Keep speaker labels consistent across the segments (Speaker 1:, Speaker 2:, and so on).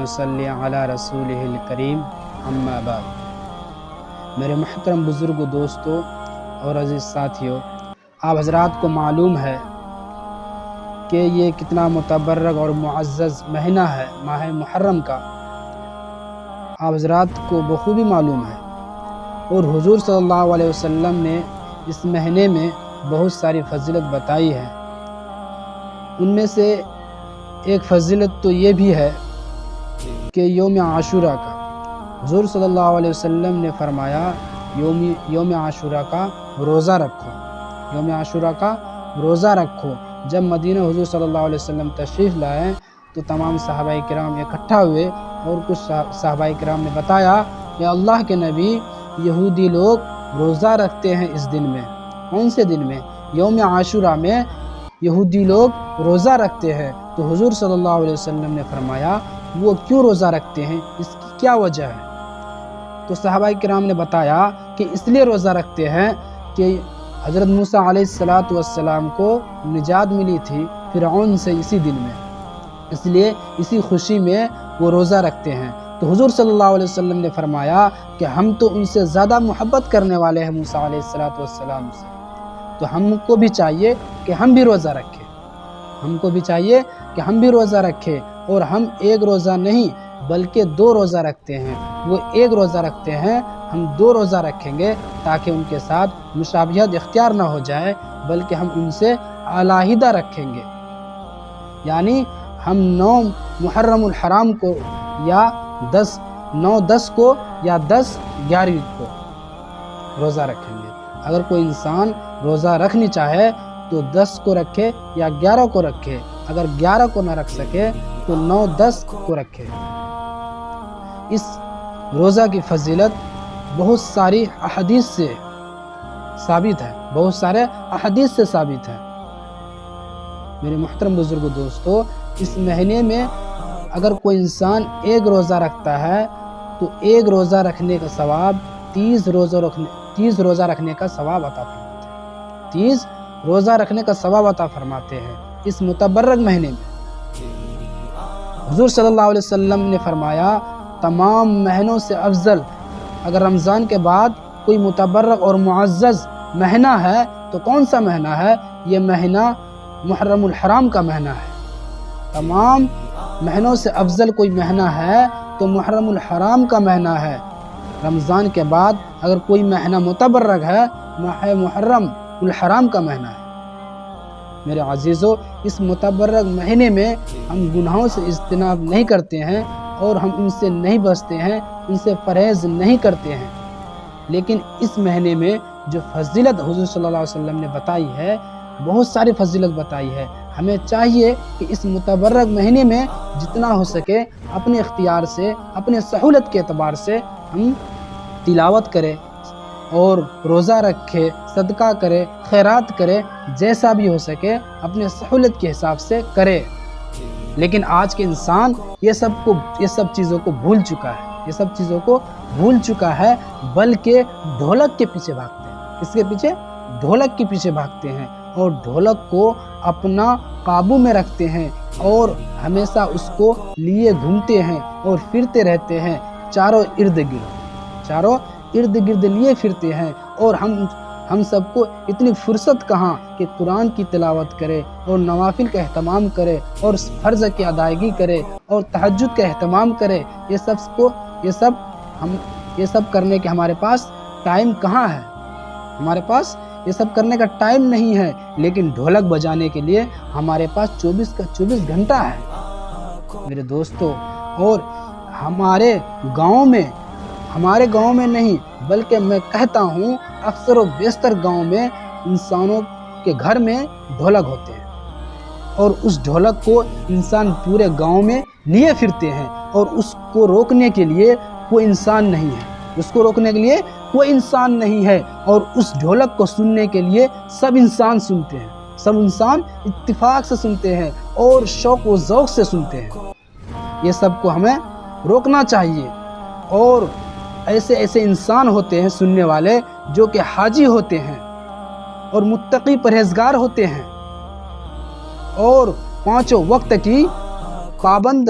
Speaker 1: ونصلی علی رسولہ الکریم اما بعد۔ میرے محترم بزرگوں، دوستوں اور عزیز ساتھیوں، آپ حضرات کو معلوم ہے کہ یہ کتنا متبرک اور معزز مہینہ ہے، ماہ محرم کا۔ آپ حضرات کو بخوبی معلوم ہے، اور حضور صلی اللہ علیہ وسلم نے اس مہینے میں بہت ساری فضیلت بتائی ہے۔ ان میں سے ایک فضیلت تو یہ بھی ہے کہ یوم عاشوراء کا حضور صلی اللہ علیہ وسلم نے فرمایا یوم عاشوراء کا روزہ رکھو، یوم عاشوراء کا روزہ رکھو۔ جب مدینہ حضور صلی اللہ علیہ وسلم تشریف لائے تو تمام صحابہ کرام اکٹھا ہوئے، اور کچھ صحابہ کرام نے بتایا کہ اللہ کے نبی، یہودی لوگ روزہ رکھتے ہیں اس دن میں۔ کون سے دن میں؟ یوم عاشوراء میں یہودی لوگ روزہ رکھتے ہیں۔ تو حضور صلی اللہ علیہ وسلم نے فرمایا وہ کیوں روزہ رکھتے ہیں، اس کی کیا وجہ ہے؟ تو صحابہ کرام نے بتایا کہ اس لیے روزہ رکھتے ہیں کہ حضرت موسیٰ علیہ السلام کو نجات ملی تھی فرعون سے اسی دن میں، اس لیے اسی خوشی میں وہ روزہ رکھتے ہیں۔ تو حضور صلی اللہ علیہ وسلم نے فرمایا کہ ہم تو ان سے زیادہ محبت کرنے والے ہیں موسیٰ علیہ السلام سے، تو ہم کو بھی چاہیے کہ ہم بھی روزہ رکھیں، ہم کو بھی چاہیے کہ ہم بھی روزہ رکھیں، اور ہم ایک روزہ نہیں بلکہ 2 روزہ رکھتے ہیں۔ وہ ایک روزہ رکھتے ہیں، ہم 2 روزہ رکھیں گے تاکہ ان کے ساتھ مشابہت اختیار نہ ہو جائے، بلکہ ہم ان سے علیحدہ رکھیں گے۔ یعنی ہم 9 محرم الحرام کو یا 9-10 کو یا 10-11 کو روزہ رکھیں گے۔ اگر کوئی انسان روزہ رکھنی چاہے تو 10 کو رکھے یا 11 کو رکھے، اگر 11 کو نہ رکھ سکے تو 9-10 کو رکھے۔ اس روزہ کی فضیلت بہت ساری احادیث سے ثابت ہے، بہت سارے احادیث سے ثابت ہے۔ میرے محترم بزرگوں، دوستو، اس مہینے میں اگر کوئی انسان ایک روزہ رکھتا ہے تو ایک روزہ رکھنے کا ثواب 30 روزہ رکھنے کا ثواب عطا فرماتے ہیں، 30 روزہ رکھنے کا ثواب عطا فرماتے ہیں اس متبرک مہینے میں۔ حضور صلی اللہ علیہ وسلم نے فرمایا تمام مہینوں سے افضل اگر رمضان کے بعد کوئی متبرک اور معزز مہینہ ہے تو کون سا مہینہ ہے؟ یہ مہینہ محرم الحرام کا مہینہ ہے۔ تمام مہینوں سے افضل کوئی مہینہ ہے تو محرم الحرام کا مہینہ ہے۔ رمضان کے بعد اگر کوئی مہینہ متبرک ہے، محرم الحرام کا مہینہ ہے۔ میرے عزیزو، اس متبرک مہینے میں ہم گناہوں سے اجتناب نہیں کرتے ہیں، اور ہم ان سے نہیں بچتے ہیں، ان سے پرہیز نہیں کرتے ہیں، لیکن اس مہینے میں جو فضیلت حضور صلی اللہ علیہ وسلم نے بتائی ہے، بہت ساری فضیلت بتائی ہے۔ ہمیں چاہیے کہ اس متبرک مہینے میں جتنا ہو سکے اپنے اختیار سے، اپنے سہولت کے اعتبار سے ہم تلاوت کریں اور روزہ رکھے، صدقہ کرے، خیرات کرے، جیسا بھی ہو سکے اپنے سہولت کے حساب سے کرے۔ لیکن آج کے انسان یہ سب چیزوں کو بھول چکا ہے، بلکہ ڈھولک کے پیچھے بھاگتے ہیں۔ اس کے پیچھے ڈھولک کے پیچھے بھاگتے ہیں، اور ڈھولک کو اپنا قابو میں رکھتے ہیں، اور ہمیشہ اس کو لیے گھومتے ہیں اور پھرتے رہتے ہیں، چاروں ارد گرد لیے پھرتے ہیں۔ اور ہم سب کو اتنی فرصت کہاں کہ قرآن کی تلاوت کرے اور نوافل کا اہتمام کرے اور فرض کی ادائیگی کرے اور تہجد کا اہتمام کرے۔ یہ سب کرنے کے ہمارے پاس ٹائم کہاں ہے؟ ہمارے پاس یہ سب کرنے کا ٹائم نہیں ہے، لیکن ڈھولک بجانے کے لیے ہمارے پاس 24 گھنٹہ ہے میرے دوستو۔ اور ہمارے گاؤں میں نہیں بلکہ میں کہتا ہوں اکثر و بیشتر گاؤں میں انسانوں کے گھر میں ڈھولک ہوتے ہیں، اور اس ڈھولک کو انسان پورے گاؤں میں لیے پھرتے ہیں، اور اس کو روکنے کے لیے کوئی انسان نہیں ہے، اور اس ڈھولک کو سننے کے لیے سب انسان سنتے ہیں، سب انسان اتفاق سے سنتے ہیں اور شوق و ذوق سے سنتے ہیں۔ یہ سب کو ہمیں روکنا چاہیے۔ اور ایسے انسان ہوتے ہیں سننے والے جو کہ حاجی ہوتے ہیں اور متقی پرہیزگار ہوتے ہیں اور 5 وقت کی پابند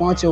Speaker 1: 5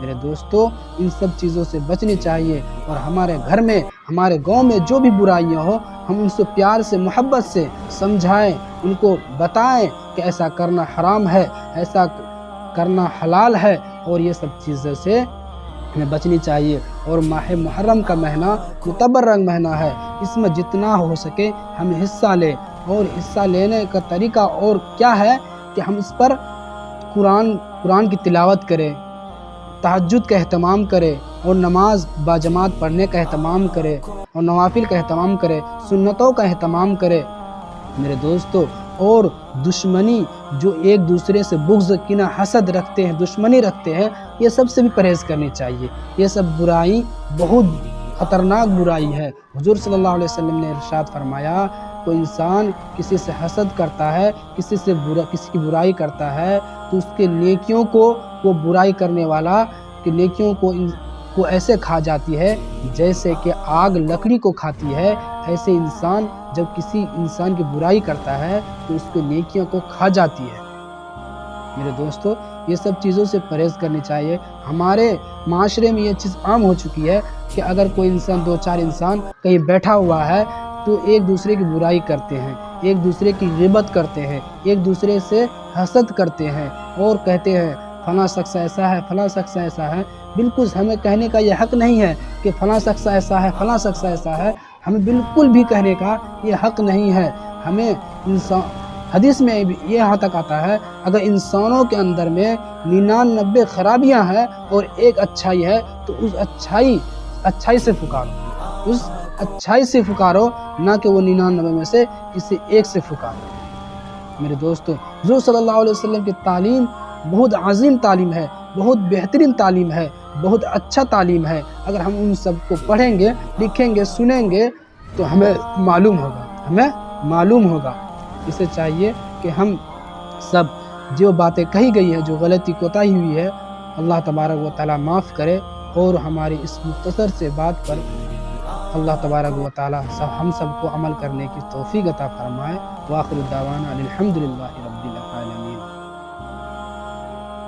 Speaker 1: میرے دوستو ان سب چیزوں سے بچنی چاہیے، اور ہمارے گھر میں ہمارے گاؤں میں جو بھی برائیاں ہو ہم ان سے پیار سے محبت سے سمجھائیں، ان کو بتائیں کہ ایسا کرنا حرام ہے، ایسا کرنا حلال ہے، اور یہ سب چیزوں سے ہمیں بچنی چاہیے۔ اور ماہ محرم کا مہینہ متبرک مہینہ ہے، اس میں جتنا ہو سکے ہم حصہ لیں، اور حصہ لینے کا طریقہ اور کیا ہے کہ ہم اس پر قرآن کی تلاوت کریں، تہجد کا اہتمام کرے، اور نماز باجماعت پڑھنے کا اہتمام کرے، اور نوافل کا اہتمام کرے، سنتوں کا اہتمام کرے میرے دوستو۔ اور دشمنی جو ایک دوسرے سے بغض کینہ حسد رکھتے ہیں، دشمنی رکھتے ہیں، یہ سب سے بھی پرہیز کرنی چاہیے۔ یہ سب برائی بہت خطرناک برائی ہے۔ حضور صلی اللہ علیہ وسلم نے ارشاد فرمایا، کوئی انسان کسی سے حسد کرتا ہے، کسی کی برائی کرتا ہے، تو اس کے نیکیوں کو وہ برائی کرنے والا کہ نیکیوں کو ایسے کھا جاتی ہے جیسے کہ آگ لکڑی کو کھاتی ہے۔ ایسے انسان جب کسی انسان کی برائی کرتا ہے تو اس کے نیکیوں کو کھا جاتی ہے۔ میرے دوستو یہ سب چیزوں سے پرہیز کرنی چاہیے۔ ہمارے معاشرے میں یہ چیز عام ہو چکی ہے کہ اگر کوئی انسان، دو چار انسان کہیں بیٹھا ہوا ہے تو ایک دوسرے کی برائی کرتے ہیں، ایک دوسرے کی غیبت کرتے ہیں، ایک دوسرے سے حسد کرتے ہیں، اور کہتے ہیں فلاں شخص ایسا ہے، فلاں شخص ایسا ہے۔ بالکل ہمیں کہنے کا یہ حق نہیں ہے کہ فلاں شخص ایسا ہے، فلاں شخص ایسا ہے، ہمیں بالکل بھی کہنے کا یہ حق نہیں ہے۔ ہمیں حدیث میں بھی یہ یہاں تک آتا ہے، اگر انسانوں کے اندر میں 99 خرابیاں ہیں اور ایک اچھائی ہے تو اس اچھائی سے پکارو، اس اچھائی سے پکارو، نہ کہ وہ 99 میں سے کسی ایک سے پکارو۔ میرے دوستو حضور صلی اللہ علیہ وسلم کی تعلیم بہت عظیم تعلیم ہے، بہت بہترین تعلیم ہے، بہت اچھا تعلیم ہے۔ اگر ہم ان سب کو پڑھیں گے، لکھیں گے، سنیں گے تو ہمیں معلوم ہوگا۔ اسے چاہیے کہ ہم سب جو باتیں کہی گئی ہیں، جو غلطی کوتاہی ہوئی ہے، اللہ تبارک و تعالیٰ معاف کرے، اور ہماری اس مختصر سے بات پر اللہ تبارک و تعالیٰ ہم سب کو عمل کرنے کی توفیق عطا فرمائے۔ وآخر دعوانا الحمدللہ رب العالمین۔